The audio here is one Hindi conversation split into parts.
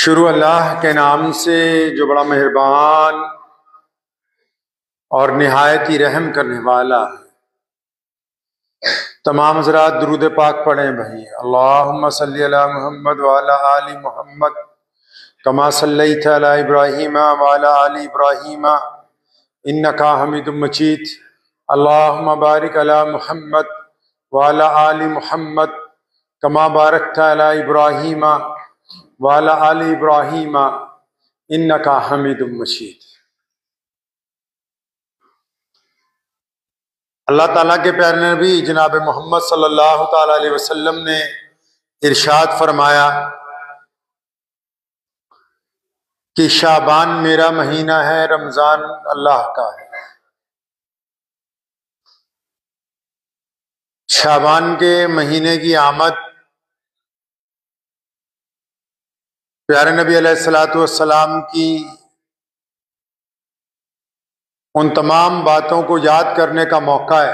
शुरू अल्लाह के नाम से जो बड़ा मेहरबान और निहायत ही रहम करने वाला है। तमाम हज़रात दुरूद पाक पढ़ें भाई। अल्लाहुम्मा सल्ली अला मुहम्मद व अला आलि मुहम्मद कमा सल्लैता अला इब्राहीम व अला आलि इब्राहीम इन्नका हमीदुम मजीद। अल्लाहुम्मा बारिक अला मुहम्मद व अला आलि मुहम्मद कमा बारकता अला इब्राहीम व अला आलि इब्राहीम इन्नका हमीदुम मजीद। अल्लाह ताला के प्यारे नबी जनाब मोहम्मद सल्लल्लाहु ताला अलैहि वसल्लम ने इरशाद फरमाया कि शाबान मेरा महीना है, रमजान अल्लाह का है। शाबान के महीने की आमद प्यारे नबी अलैहिस्सलातु वस्सलाम की उन तमाम बातों को याद करने का मौका है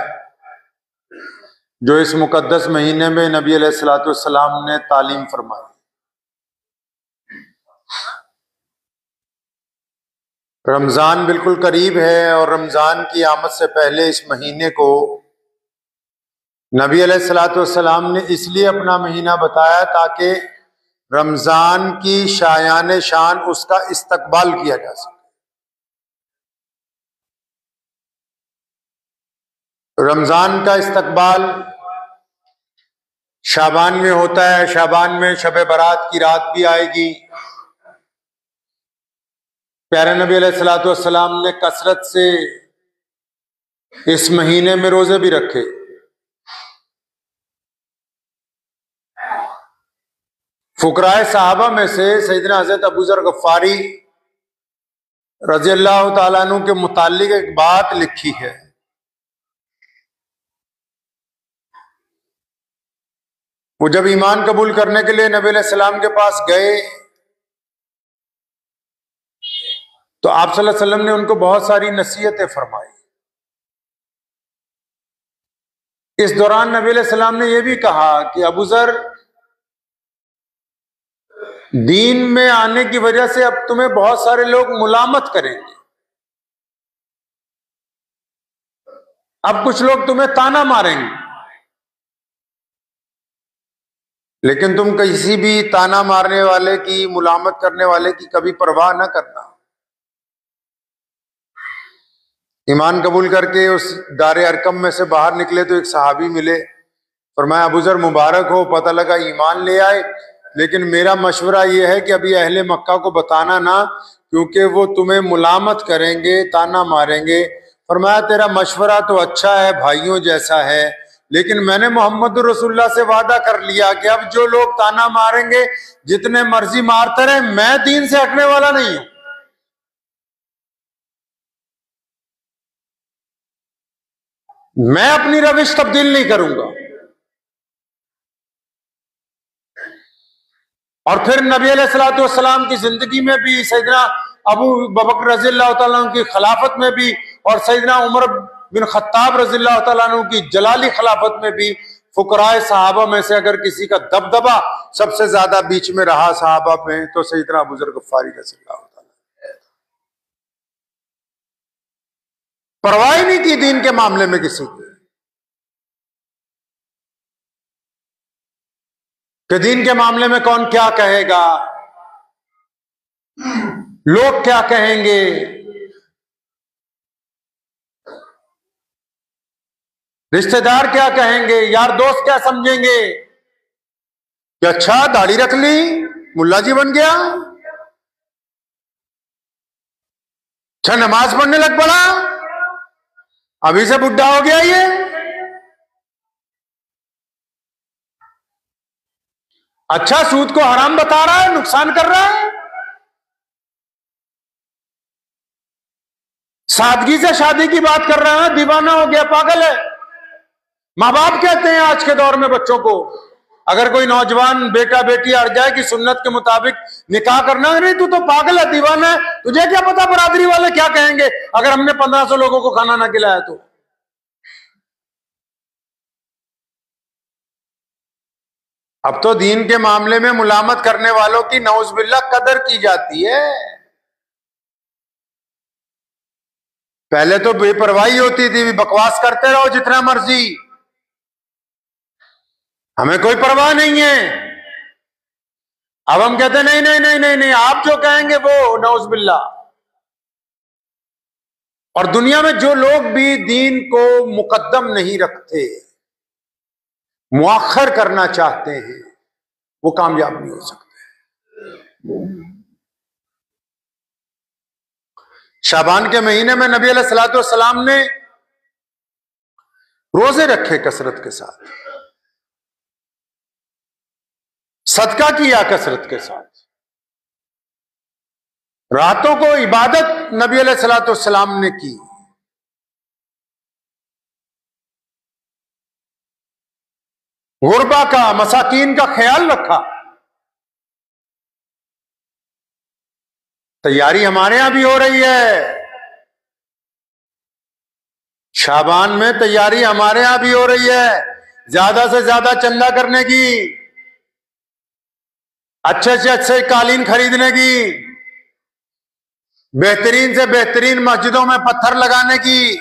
जो इस मुकद्दस महीने में नबी अलैहिस्सलातु वस्सलाम ने तालीम फरमाई। रमज़ान बिल्कुल करीब है और रमज़ान की आमद से पहले इस महीने को नबी अलैहिस्सलातु वस्सलाम ने इसलिए अपना महीना बताया ताकि रमज़ान की शायान शान उसका इस्तकबाल किया जा सके। रमज़ान का इस्तकबाल शाबान में होता है। शाबान में शब बारात की रात भी आएगी। प्यारे नबी अलैहिस्सलातु वस्सलाम ने कसरत से इस महीने में रोजे भी रखे। फुकराए सहाबा में से सैयदना हज़रत अबू ज़र गफ़ारी रज़ी अल्लाह ताला अन्हु के मुताल्लिक एक बात लिखी है। वो जब ईमान कबूल करने के लिए नबी अलैहिस्सलाम के पास गए तो आप सल्लल्लाहु अलैहि वसल्लम ने उनको बहुत सारी नसीहतें फरमाई। इस दौरान नबी अलैहिस्सलाम ने यह भी कहा कि अबू ज़र, दीन में आने की वजह से अब तुम्हें बहुत सारे लोग मुलामत करेंगे। अब कुछ लोग तुम्हें ताना मारेंगे, लेकिन तुम किसी भी ताना मारने वाले की, मुलामत करने वाले की कभी परवाह न करना। ईमान कबूल करके उस दारे अरकम में से बाहर निकले तो एक सहाबी मिले। फरमाया, अबू ज़र मुबारक हो, पता लगा ईमान ले आए, लेकिन मेरा मशवरा यह है कि अभी अहले मक्का को बताना ना, क्योंकि वो तुम्हें मुलामत करेंगे, ताना मारेंगे। फरमाया, तेरा मशवरा तो अच्छा है, भाइयों जैसा है, लेकिन मैंने मोहम्मद रसूलुल्लाह से वादा कर लिया कि अब जो लोग ताना मारेंगे जितने मर्जी मारते रहे, मैं दीन से हटने वाला नहीं हूं। मैं अपनी रविश तब्दील नहीं करूंगा। और फिर नबी अलैहिस्सलातु वस्सलाम की जिंदगी में भी, सैयदना अबू बकर रज़ियल्लाहु तआला अन्हु की खिलाफत में भी और सैयदना उमर बिन खत्ताब रज़ियल्लाहु तआला अन्हु की जलाली खिलाफत में भी फुकराए सहाबा में से अगर किसी का दबदबा सबसे ज्यादा बीच में रहा सहाबा में, तो सैयदना अबू ज़र गफ़ारी रज़ियल्लाहु तआला। परवाह नहीं की दीन के मामले में किसी की, कि दीन के मामले में कौन क्या कहेगा, लोग क्या कहेंगे। रिश्तेदार क्या कहेंगे, यार दोस्त क्या समझेंगे कि अच्छा दाढ़ी रख ली, मुल्ला जी बन गया, अच्छा नमाज पढ़ने लग पड़ा, अभी से बुढ़ा हो गया ये। अच्छा सूद को हराम बता रहा है, नुकसान कर रहा है। सादगी से शादी की बात कर रहा है, दीवाना हो गया, पागल है। माँ बाप कहते हैं आज के दौर में बच्चों को, अगर कोई नौजवान बेटा बेटी अड़ जाए कि सुन्नत के मुताबिक निकाह करना, नहीं तू तो पागल है, दीवाना है, तुझे क्या पता बरादरी वाले क्या कहेंगे अगर हमने 1500 लोगों को खाना ना खिलाया तो। अब तो दीन के मामले में मुलामत करने वालों की नौज़ुबिल्लाह कदर की जाती है। पहले तो बेपरवाही होती थी, बकवास करते रहो जितना मर्जी, हमें कोई परवाह नहीं है। अब हम कहते नहीं नहीं नहीं नहीं नहीं, आप जो कहेंगे वो, नौज़ुबिल्लाह। और दुनिया में जो लोग भी दीन को मुकद्दम नहीं रखते, मुअख्खर करना चाहते हैं, वो कामयाब नहीं हो सकते। शाबान के महीने में नबी अलैहिस्सलातु वस्सलाम ने रोजे रखे कसरत के साथ, सदका किया कसरत के साथ, रातों को इबादत नबी अलैहिस्सलातु वस्सलाम ने की। गुरबा का, मसाकीन का ख्याल रखा। तैयारी हमारे यहां भी हो रही है, शाबान में तैयारी हमारे यहां भी हो रही है, ज्यादा से ज्यादा चंदा करने की, अच्छे से अच्छे कालीन खरीदने की, बेहतरीन से बेहतरीन मस्जिदों में पत्थर लगाने की।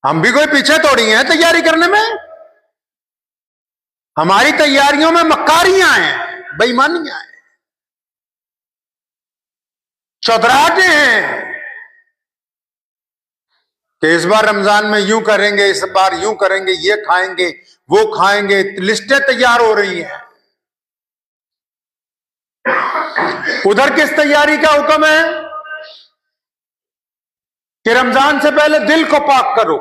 हम भी कोई पीछे थोड़ी हैं तैयारी करने में। हमारी तैयारियों में मक्कारियां हैं, बेईमानियां हैं, चौधराहटें हैं कि इस बार रमजान में यूं करेंगे, इस बार यूं करेंगे, ये खाएंगे, वो खाएंगे, लिस्टें तैयार हो रही हैं। उधर किस तैयारी का हुक्म है कि रमजान से पहले दिल को पाक करो,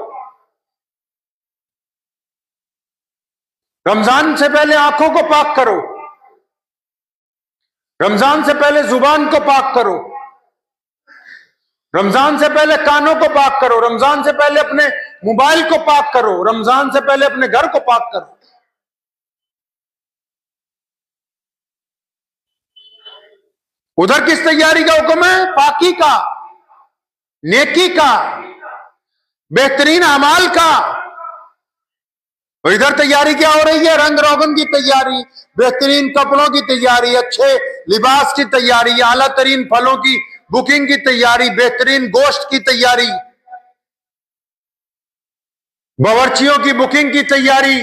रमजान से पहले आंखों को पाक करो, रमजान से पहले जुबान को पाक करो, रमजान से पहले कानों को पाक करो, रमजान से पहले अपने मोबाइल को पाक करो, रमजान से पहले अपने घर को पाक करो। उधर किस तैयारी का हुक्म है? पाकी का, नेकी का, बेहतरीन अमाल का। और इधर तैयारी क्या हो रही है? रंग रोगन की तैयारी, बेहतरीन कपड़ों की तैयारी, अच्छे लिबास की तैयारी, आला तरीन फलों की बुकिंग की तैयारी, बेहतरीन गोश्त की तैयारी, बावर्चियों की बुकिंग की तैयारी।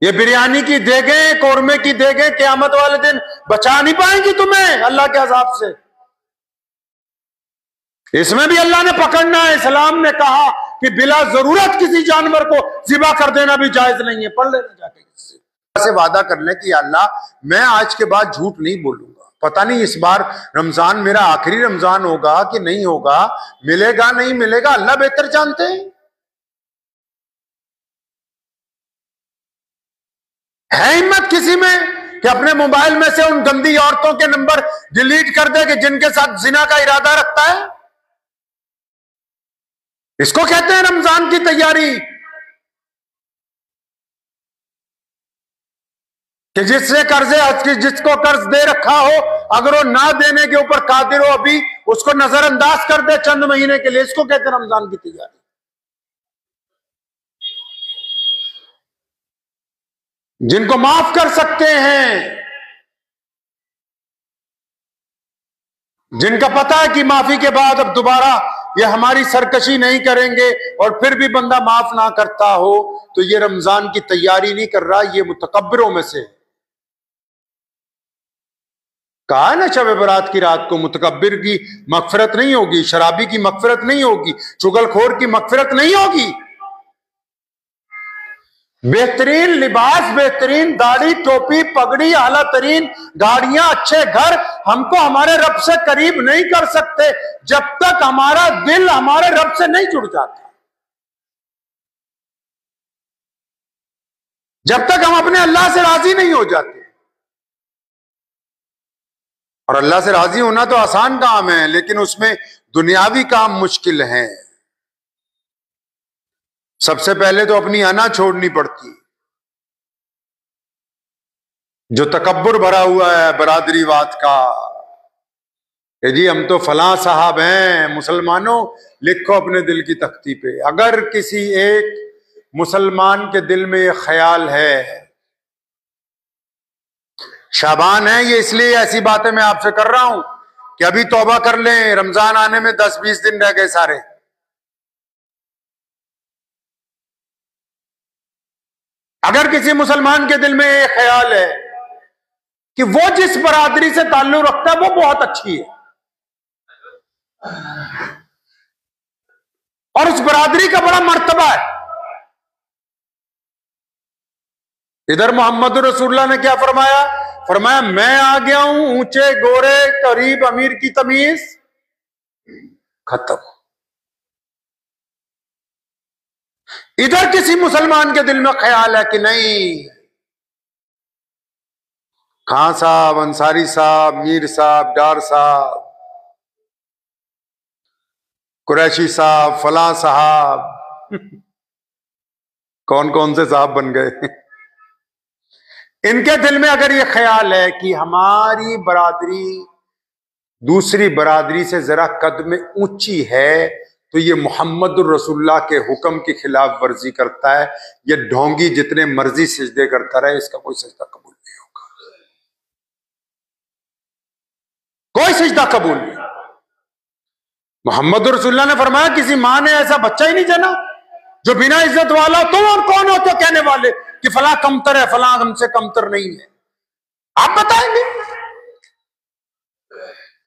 ये बिरयानी की देगें, कोरमे की देगें क़यामत वाले दिन बचा नहीं पाएंगी तुम्हें अल्लाह के अज़ाब से। इसमें भी अल्लाह ने पकड़ना है। इस्लाम ने कहा कि बिला जरूरत किसी जानवर को ज़िबा कर देना भी जायज नहीं है। पढ़ लेना जाके किसी से वादा कर ले कि अल्लाह मैं आज के बाद झूठ नहीं बोलूंगा। पता नहीं इस बार रमजान मेरा आखिरी रमजान होगा कि नहीं होगा, मिलेगा नहीं मिलेगा, अल्लाह बेहतर जानते हैं। है हिम्मत किसी में कि अपने मोबाइल में से उन गंदी औरतों के नंबर डिलीट कर दे कि जिनके साथ जिना का इरादा रखता है? इसको कहते हैं रमजान की तैयारी कि जिससे कर्जे, जिसको कर्ज दे रखा हो, अगर वो ना देने के ऊपर कादिर हो, अभी उसको नजरअंदाज कर दे चंद महीने के लिए। इसको कहते हैं रमजान की तैयारी। जिनको माफ कर सकते हैं, जिनका पता है कि माफी के बाद अब दोबारा ये हमारी सरकशी नहीं करेंगे, और फिर भी बंदा माफ ना करता हो, तो ये रमजान की तैयारी नहीं कर रहा, ये मुतकब्बिरों में से। कहा है ना शब बरात की रात को मुतकब्बिर की मगफिरत नहीं होगी, शराबी की मगफिरत नहीं होगी, चुगलखोर की मगफिरत नहीं होगी। बेहतरीन लिबास, बेहतरीन दाढ़ी, टोपी, पगड़ी, आला तरीन गाड़ियां, अच्छे घर हमको हमारे रब से करीब नहीं कर सकते जब तक हमारा दिल हमारे रब से नहीं जुड़ जाता, जब तक हम अपने अल्लाह से राजी नहीं हो जाते। और अल्लाह से राजी होना तो आसान काम है, लेकिन उसमें दुनियावी काम मुश्किल है। सबसे पहले तो अपनी अना छोड़नी पड़ती, जो तकब्बुर भरा हुआ है बरादरीवाद का। जी हम तो फलां साहब हैं। मुसलमानों, लिखो अपने दिल की तख्ती पे, अगर किसी एक मुसलमान के दिल में ये ख्याल है, शाबान है ये, इसलिए ऐसी बातें मैं आपसे कर रहा हूं कि अभी तौबा कर लें, रमजान आने में 10-20 दिन रह गए सारे। अगर किसी मुसलमान के दिल में ये ख्याल है कि वो जिस बरादरी से ताल्लुक रखता है वो बहुत अच्छी है और उस बरादरी का बड़ा मर्तबा है, इधर मोहम्मद रसूलुल्लाह ने क्या फरमाया? फरमाया मैं आ गया हूं, ऊंचे गोरे करीब अमीर की तमीज खत्म। इधर किसी मुसलमान के दिल में ख्याल है कि नहीं, खां साहब, अंसारी साहब, मीर साहब, डार साहब, कुरैशी साहब, फला साहब कौन कौन से साहब बन गए इनके दिल में अगर ये ख्याल है कि हमारी बरादरी दूसरी बरादरी से जरा कद में ऊंची है, तो ये मोहम्मद रसूलुल्लाह के हुक्म की खिलाफ वर्जी करता है। ये ढोंगी जितने मर्जी सजदे करता रहे, इसका कोई सजदा कबूल नहीं होगा, कोई सजदा कबूल नहीं। मोहम्मद रसूलुल्लाह ने फरमाया किसी मां ने ऐसा बच्चा ही नहीं जना जो बिना इज्जत वाला, तुम और कौन हो तो कहने वाले कि फला कमतर है, फला हमसे कमतर नहीं है। आप बताएंगे,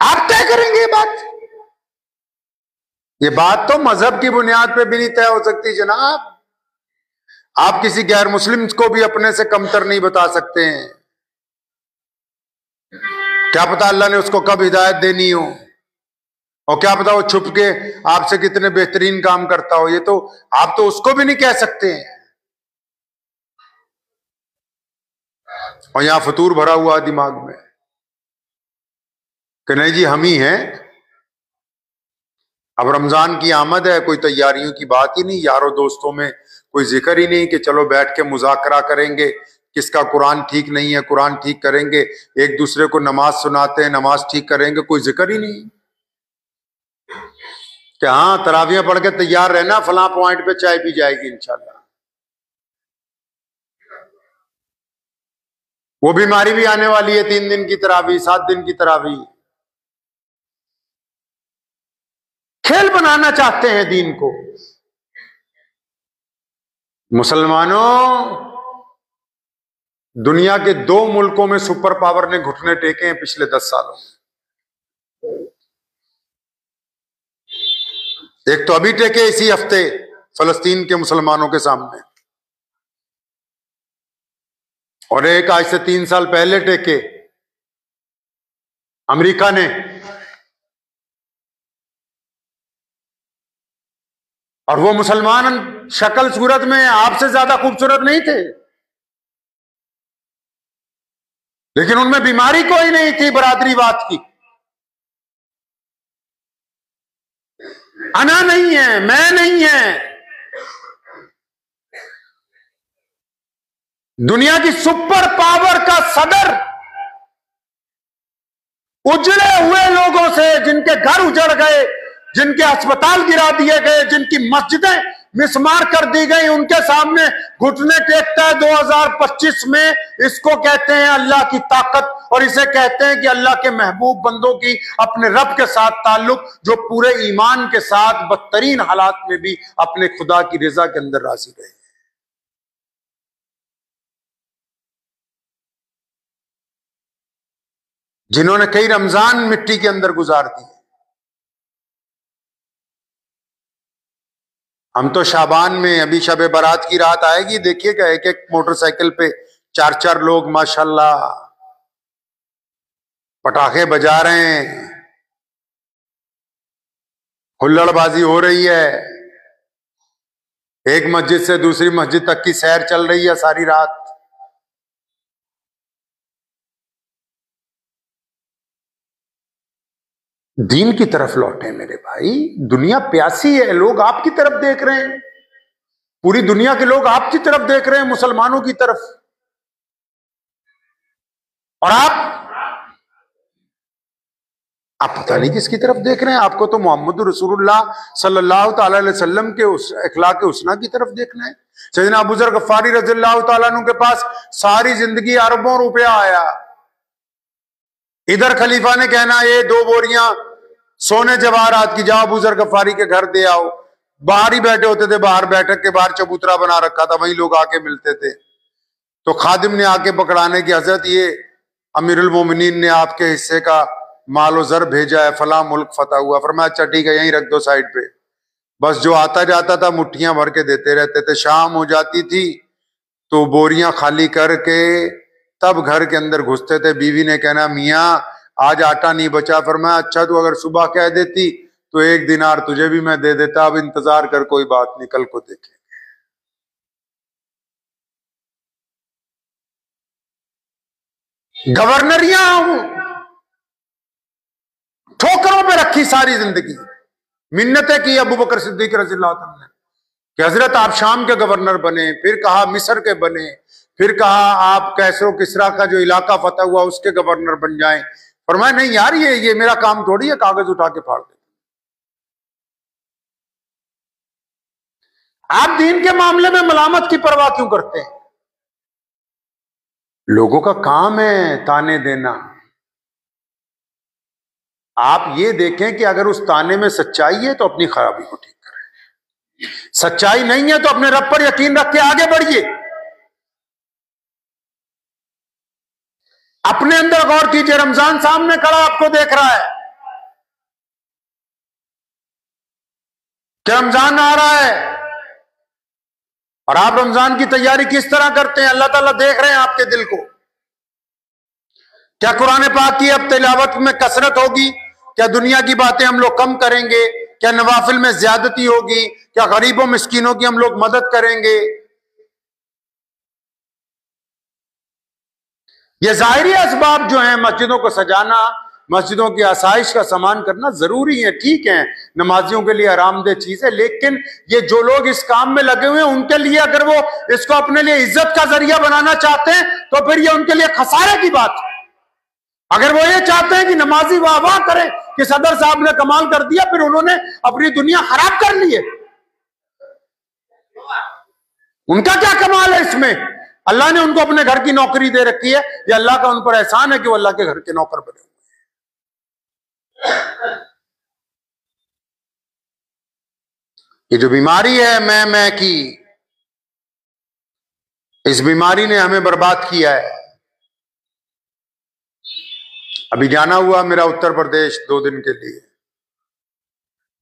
आप तय करेंगे ये बात तो मजहब की बुनियाद पे भी नहीं तय हो सकती जनाब। आप किसी गैर मुस्लिम को भी अपने से कमतर नहीं बता सकते हैं, क्या पता अल्लाह ने उसको कब हिदायत देनी हो, और क्या पता वो छुप के आपसे कितने बेहतरीन काम करता हो, ये तो आप तो उसको भी नहीं कह सकते हैं। और यहां फतूर भरा हुआ दिमाग में कि नहीं जी हम ही हैं। अब रमजान की आमद है, कोई तैयारियों की बात ही नहीं, यारों दोस्तों में कोई जिक्र ही नहीं कि चलो बैठ के मुज़ाकरा करेंगे, किसका कुरान ठीक नहीं है कुरान ठीक करेंगे, एक दूसरे को नमाज सुनाते हैं नमाज ठीक करेंगे, कोई जिक्र ही नहीं कि हाँ तरावियां पढ़ के तैयार रहना, फलां पॉइंट पे चाय पी जाएगी इंशाल्लाह। वो बीमारी भी आने वाली है, 3 दिन की तरावी, 7 दिन की तरावी। खेल बनाना चाहते हैं दीन को। मुसलमानों, दुनिया के 2 मुल्कों में सुपर पावर ने घुटने टेके हैं पिछले 10 सालों में। एक तो अभी टेके इसी हफ्ते फलस्तीन के मुसलमानों के सामने, और एक आज से 3 साल पहले टेके अमेरिका ने, और वो मुसलमान शक्ल सूरत में आपसे ज्यादा खूबसूरत नहीं थे, लेकिन उनमें बीमारी कोई नहीं थी बरादरीवाद की। अना नहीं है, मैं नहीं है, दुनिया की सुपर पावर का सदर उजड़े हुए लोगों से, जिनके घर उजड़ गए, जिनके अस्पताल गिरा दिए गए, जिनकी मस्जिदें मिसमार कर दी गई, उनके सामने घुटने टेकता है 2025 में। इसको कहते हैं अल्लाह की ताकत, और इसे कहते हैं कि अल्लाह के महबूब बंदों की अपने रब के साथ ताल्लुक, जो पूरे ईमान के साथ बदतरीन हालात में भी अपने खुदा की रजा के अंदर राजी रहे। जिन्होंने कई रमजान मिट्टी के अंदर गुजार दिए। हम तो शाबान में, अभी शब बारात की रात आएगी, देखिएगा एक एक मोटरसाइकिल पे 4-4 लोग माशाल्लाह पटाखे बजा रहे हैं, हुल्लड़बाजी हो रही है, एक मस्जिद से दूसरी मस्जिद तक की सैर चल रही है सारी रात। दीन की तरफ लौटे मेरे भाई, दुनिया प्यासी है, लोग आपकी तरफ देख रहे हैं, पूरी दुनिया के लोग आपकी तरफ देख रहे हैं, मुसलमानों की तरफ, और आप आप पता नहीं किसकी तरफ देख रहे हैं। आपको तो मोहम्मद रसूलुल्लाह सल्लल्लाहु ताला अलैहि वसल्लम के उस अखलाक हुस्ना की तरफ देखना है। सैयदना अबू ज़र गफ्फारी रज़ियल्लाहु ताला अन्हु के पास सारी जिंदगी अरबों रुपया आया, इधर खलीफा ने कहना ये 2 बोरियां सोने जवाहरात की जाओ अबू ज़र गफ्फारी के घर दे आओ। बाहर ही बैठे होते थे, बाहर बैठक के बाहर चबूतरा बना रखा था, वहीं लोग आके मिलते थे। तो खादिम ने आके पकड़ाने की, हजरत ये अमीरुल मोमिनीन ने आपके हिस्से का मालो जर भेजा है, फला मुल्क फतह हुआ। फरमाया अच्छा ठीक है, यहीं रख दो साइड पे। बस जो आता जाता था मुट्ठियां भर के देते रहते थे। शाम हो जाती थी तो बोरियां खाली करके तब घर के अंदर घुसते थे। बीवी ने कहना मियाँ आज आटा नहीं बचा। फरमाया अच्छा तो अगर सुबह कह देती तो 1 दिनार तुझे भी मैं दे देता, अब इंतजार कर, कोई बात नहीं, कल को देखें। गवर्नरियां ठोकरों पे रखी सारी जिंदगी, मिन्नतें की अबू बकर सिद्दीक रज़ियल्लाहु अन्हु ने कि हजरत आप शाम के गवर्नर बने, फिर कहा मिस्र के बने, फिर कहा आप कैसरो किसरा का जो इलाका फतह हुआ उसके गवर्नर बन जाएं। फरमाया नहीं यार, ये मेरा काम थोड़ी है कागज उठा के फाड़ दे। आप दीन के मामले में मलामत की परवाह क्यों करते हैं? लोगों का काम है ताने देना। आप ये देखें कि अगर उस ताने में सच्चाई है तो अपनी खराबी को ठीक करें, सच्चाई नहीं है तो अपने रब पर यकीन रख के आगे बढ़िए। अपने अंदर गौर कीजिए, रमजान सामने खड़ा आपको देख रहा है कि रमजान आ रहा है और आप रमजान की तैयारी किस तरह करते हैं? अल्लाह ताला देख रहे हैं आपके दिल को। क्या कुरान पाक की अब तिलावत में कसरत होगी? क्या दुनिया की बातें हम लोग कम करेंगे? क्या नवाफिल में ज्यादती होगी? क्या गरीबों मिस्कीनों की हम लोग मदद करेंगे? ये जाहिरी असबाब जो हैं, मस्जिदों को सजाना, मस्जिदों की आसाइश का सामान करना जरूरी है, ठीक है, नमाजियों के लिए आरामदेह चीज है। लेकिन ये जो लोग इस काम में लगे हुए हैं उनके लिए अगर वो इसको अपने लिए इज्जत का जरिया बनाना चाहते हैं तो फिर ये उनके लिए खसारे की बात है। अगर वो ये चाहते हैं कि नमाजी वाह वाह करें कि सदर साहब ने कमाल कर दिया, फिर उन्होंने अपनी दुनिया खराब कर ली है। उनका क्या कमाल है इसमें? अल्लाह ने उनको अपने घर की नौकरी दे रखी है, ये अल्लाह का उन पर एहसान है कि वो अल्लाह के घर के नौकर बने हुए हैं। ये जो बीमारी है मैं की, इस बीमारी ने हमें बर्बाद किया है। अभी जाना हुआ मेरा उत्तर प्रदेश 2 दिन के लिए।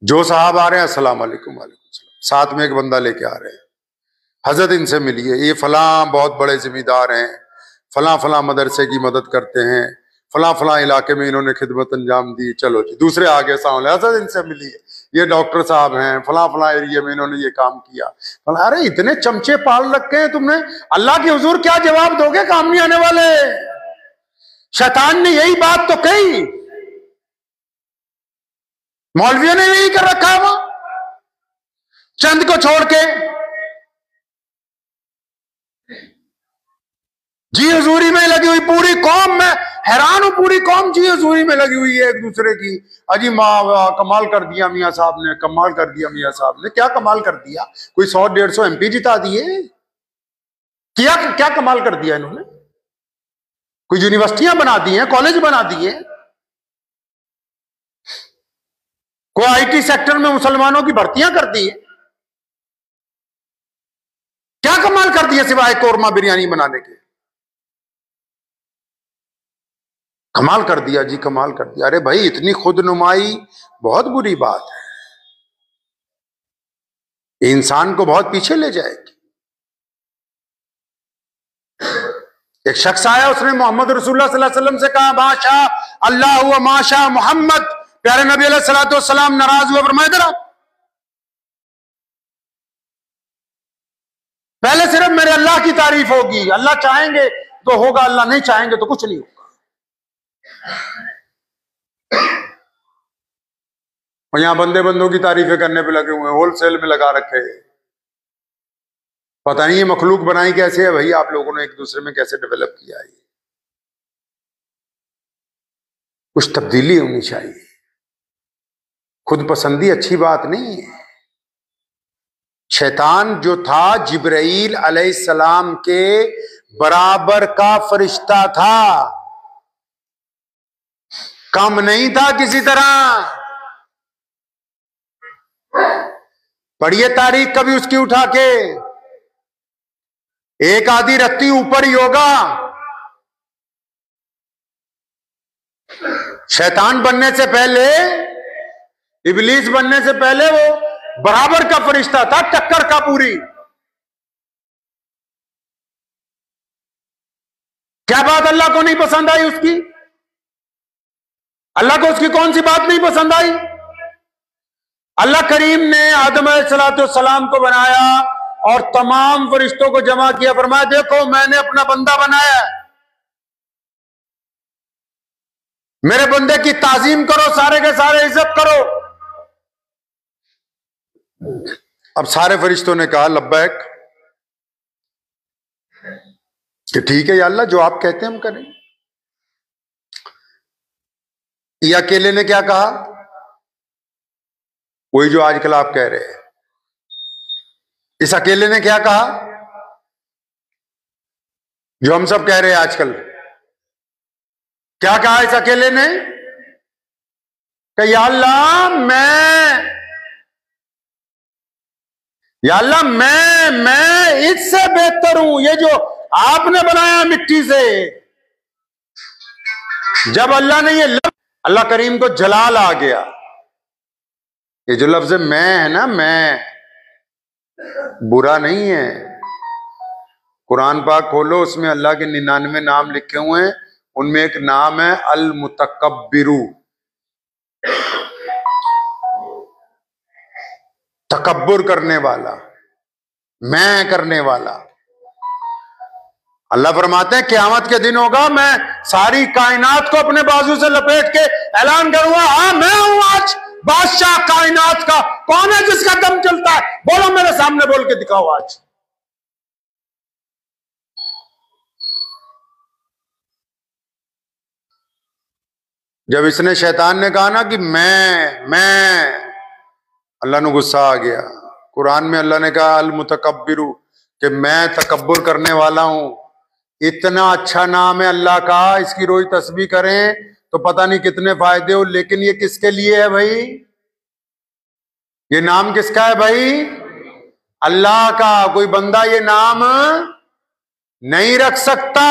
जो साहब आ रहे हैं अस्सलाम वालेकुम, वालेकुम सलाम, साथ में एक बंदा लेके आ रहे हैं, हजरत इनसे मिलिए, ये फलां बहुत बड़े जिम्मेदार हैं, फलां फलां मदरसे की मदद करते हैं, फलां फलां इलाके में इन्होंने खिदमत अंजाम दी। चलो जी, दूसरे आगे सामने, हजरत इनसे मिलिए, ये डॉक्टर साहब हैं, फलां फलां एरिया में इन्होंने ये काम किया। अरे इतने चमचे पाल रखे हैं तुमने, अल्लाह के हुजूर क्या जवाब दोगे काम नहीं आने वाले? शैतान ने यही बात तो कही, मौलवियों ने यही कर रखा है, वो चंद को छोड़ के जी हजूरी में लगी हुई पूरी कौम, मैं हैरान हूं, पूरी कौम जी हजूरी में लगी हुई है एक दूसरे की। अजी कमाल कर दिया मियां साहब ने, कमाल कर दिया मियां साहब ने। क्या कमाल कर दिया? कोई 100-150 MP जिता दिए? क्या कमाल कर दिया इन्होंने? कोई यूनिवर्सिटियां बना दी हैं, कॉलेज बना दिए, कोई IT सेक्टर में मुसलमानों की भर्तियां कर दी है? क्या कमाल कर दिया सिवाय कोरमा बिरयानी बनाने के? कमाल कर दिया जी, कमाल कर दिया। अरे भाई इतनी खुदनुमाई बहुत बुरी बात है, इंसान को बहुत पीछे ले जाएगी। एक शख्स आया, उसने मोहम्मद रसूलुल्लाह सल्लल्लाहु अलैहि वसल्लम से कहा माशा अल्लाह व माशा मोहम्मद। प्यारे नबी अलैहिस्सलातु वस्सलाम नाराज हुए, फरमाया जरा पहले सिर्फ मेरे अल्लाह की तारीफ होगी, अल्लाह चाहेंगे तो होगा, अल्लाह नहीं चाहेंगे तो कुछ नहीं होगा। और यहां बंदे बंदों की तारीफें करने पे लगे हुए हैं, होलसेल में लगा रखे। पता नहीं ये मखलूक बनाई कैसे है भाई, आप लोगों ने एक दूसरे में कैसे डेवलप किया है। कुछ तब्दीली होनी चाहिए। खुद पसंदी अच्छी बात नहीं है। शैतान जो था जिब्राइल अलैहिस्सलाम के बराबर का फरिश्ता था, कम नहीं था किसी तरह। पढ़िए तारीख कभी उसकी उठा के, एक आधी रत्ती ऊपर ही होगा। शैतान बनने से पहले, इबलीस बनने से पहले वो बराबर का फरिश्ता था, टक्कर का पूरी। क्या बात अल्लाह को नहीं पसंद आई उसकी? अल्लाह को उसकी कौन सी बात नहीं पसंद आई? अल्लाह करीम ने आदम अलैहिस्सलाम को बनाया और तमाम फरिश्तों को जमा किया, फरमाया देखो मैंने अपना बंदा बनाया है, मेरे बंदे की ताजीम करो, सारे के सारे इज्जत करो। अब सारे फरिश्तों ने कहा लब्बैक, कि ठीक है या अल्लाह, जो आप कहते हैं हम करें। ये अकेले ने क्या कहा? वही जो आजकल आप कह रहे हैं। इस अकेले ने क्या कहा? जो हम सब कह रहे हैं आजकल। क्या कहा इस अकेले ने? कि या अल्लाह मैं इससे बेहतर हूं, ये जो आपने बनाया मिट्टी से। जब अल्लाह ने ये अल्लाह करीम को जलाल आ गया। ये जो लफ्ज मैं है ना, मैं बुरा नहीं है। कुरान पाक खोलो, उसमें अल्लाह के 99 नाम लिखे हुए हैं, उनमें एक नाम है अल मुतकब्बिरू, तकब्बुर करने वाला, मैं करने वाला। अल्लाह फरमाते हैं क़यामत के दिन होगा, मैं सारी कायनात को अपने बाजू से लपेट के ऐलान करूंगा, हाँ मैं हूं आज बादशाह कायनात का। कौन है जिसका दम चलता है? बोलो मेरे सामने, बोल के दिखाओ आज। जब इसने, शैतान ने कहा ना कि मैं, अल्लाह ने गुस्सा आ गया। कुरान में अल्लाह ने कहा अल मुतकब्बिरू, कि मैं तकब्बुर करने वाला हूं। इतना अच्छा नाम है अल्लाह का, इसकी रोज तस्बीह करें तो पता नहीं कितने फायदे हो। लेकिन ये किसके लिए है भाई? ये नाम किसका है भाई? अल्लाह का। कोई बंदा ये नाम नहीं रख सकता,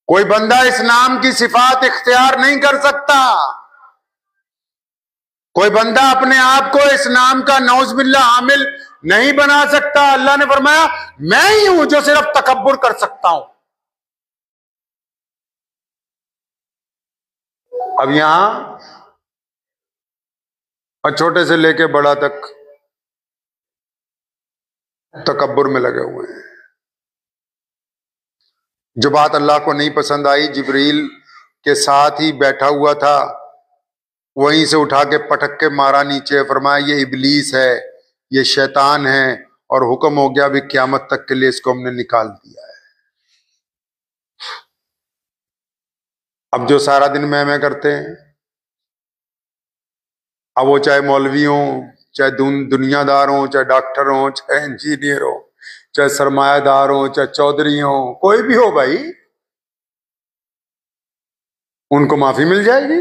कोई बंदा इस नाम की सिफात इख्तियार नहीं कर सकता, कोई बंदा अपने आप को इस नाम का नौज़बिल्लाह हामिल नहीं बना सकता। अल्लाह ने फरमाया मैं ही हूं जो सिर्फ तकब्बुर कर सकता हूं। अब यहां और छोटे से लेके बड़ा तक तकब्बुर में लगे हुए हैं। जो बात अल्लाह को नहीं पसंद आई, जिब्रील के साथ ही बैठा हुआ था, वहीं से उठा के पटक के मारा नीचे। फरमाया ये इबलीस है, ये शैतान है, और हुक्म हो गया भी क़यामत तक के लिए इसको हमने निकाल दिया है। अब जो सारा दिन मैं करते हैं, अब वो चाहे मौलवी हो, चाहे दुनियादार हो, चाहे डॉक्टर हो, चाहे इंजीनियर हो, चाहे सरमायादार हो, चाहे चौधरी हो, कोई भी हो भाई, उनको माफी मिल जाएगी,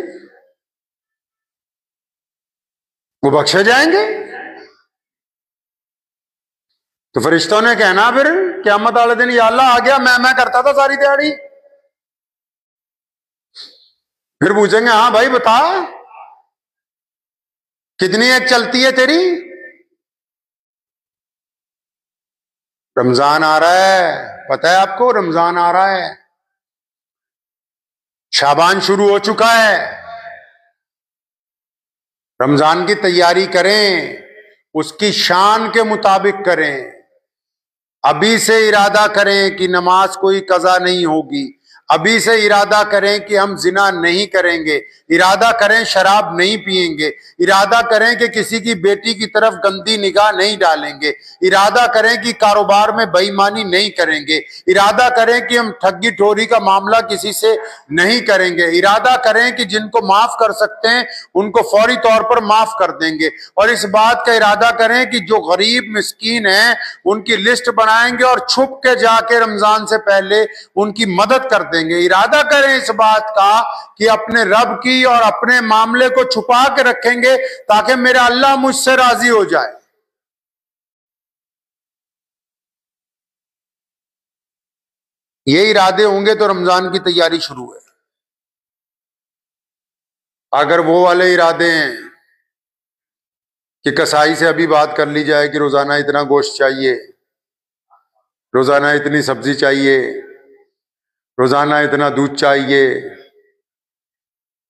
वो बख्शे जाएंगे। तो फरिश्तों ने कहना फिर क़यामत वाले दिन, या अल्लाह आ गया, मैं करता था सारी दिहाड़ी। फिर पूछेंगे हाँ भाई बता, कितनी एक चलती है तेरी? रमजान आ रहा है, पता है आपको? रमजान आ रहा है, शाबान शुरू हो चुका है। रमजान की तैयारी करें, उसकी शान के मुताबिक करें। अभी से इरादा करें कि नमाज कोई कज़ा नहीं होगी, अभी से इरादा करें कि हम जिना नहीं करेंगे, इरादा करें शराब नहीं पिएंगे, इरादा करें कि किसी की बेटी की तरफ गंदी निगाह नहीं डालेंगे, इरादा करें कि कारोबार में बेईमानी नहीं करेंगे, इरादा करें कि हम ठगी ठोरी का मामला किसी से नहीं करेंगे, इरादा करें कि जिनको माफ कर सकते हैं उनको फौरी तौर पर माफ कर देंगे, और इस बात का इरादा करें कि जो गरीब मिस्कीन हैं उनकी लिस्ट बनाएंगे और छुप के जाके रमजान से पहले उनकी मदद कर देंगे। इरादा करें इस बात का कि अपने रब की और अपने मामले को छुपा के रखेंगे ताकि मेरा अल्लाह मुझसे राजी हो जाए। ये इरादे होंगे तो रमजान की तैयारी शुरू है। अगर वो वाले इरादे हैं कि कसाई से अभी बात कर ली जाए कि रोजाना इतना गोश्त चाहिए, रोजाना इतनी सब्जी चाहिए, रोजाना इतना दूध चाहिए,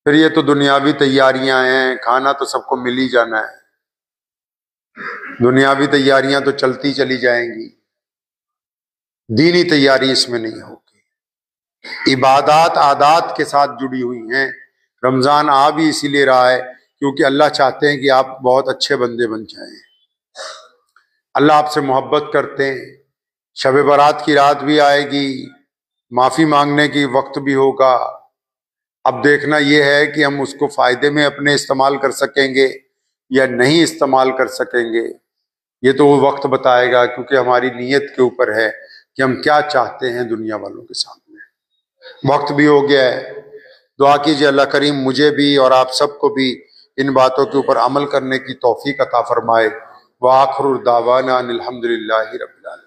फिर ये तो दुनियावी तैयारियां हैं, खाना तो सबको मिल ही जाना है, दुनियावी तैयारियां तो चलती चली जाएंगी, दीनी तैयारी इसमें नहीं होगी। इबादत आदात के साथ जुड़ी हुई हैं। रमजान आ भी इसीलिए रहा है क्योंकि अल्लाह चाहते हैं कि आप बहुत अच्छे बंदे बन जाएं। अल्लाह आपसे मोहब्बत करते हैं। शब बारात की रात भी आएगी, माफी मांगने की वक्त भी होगा। अब देखना यह है कि हम उसको फायदे में अपने इस्तेमाल कर सकेंगे या नहीं इस्तेमाल कर सकेंगे, ये तो वो वक्त बताएगा, क्योंकि हमारी नीयत के ऊपर है कि हम क्या चाहते हैं दुनिया वालों के सामने। वक्त भी हो गया है। दुआ कीजिए अल्लाह करीम मुझे भी और आप सबको भी इन बातों के ऊपर अमल करने की तौफीक अता फरमाए। व आखिर दावाना अनिल हम्दुलिल्लाहि रब्बिल आलमीन।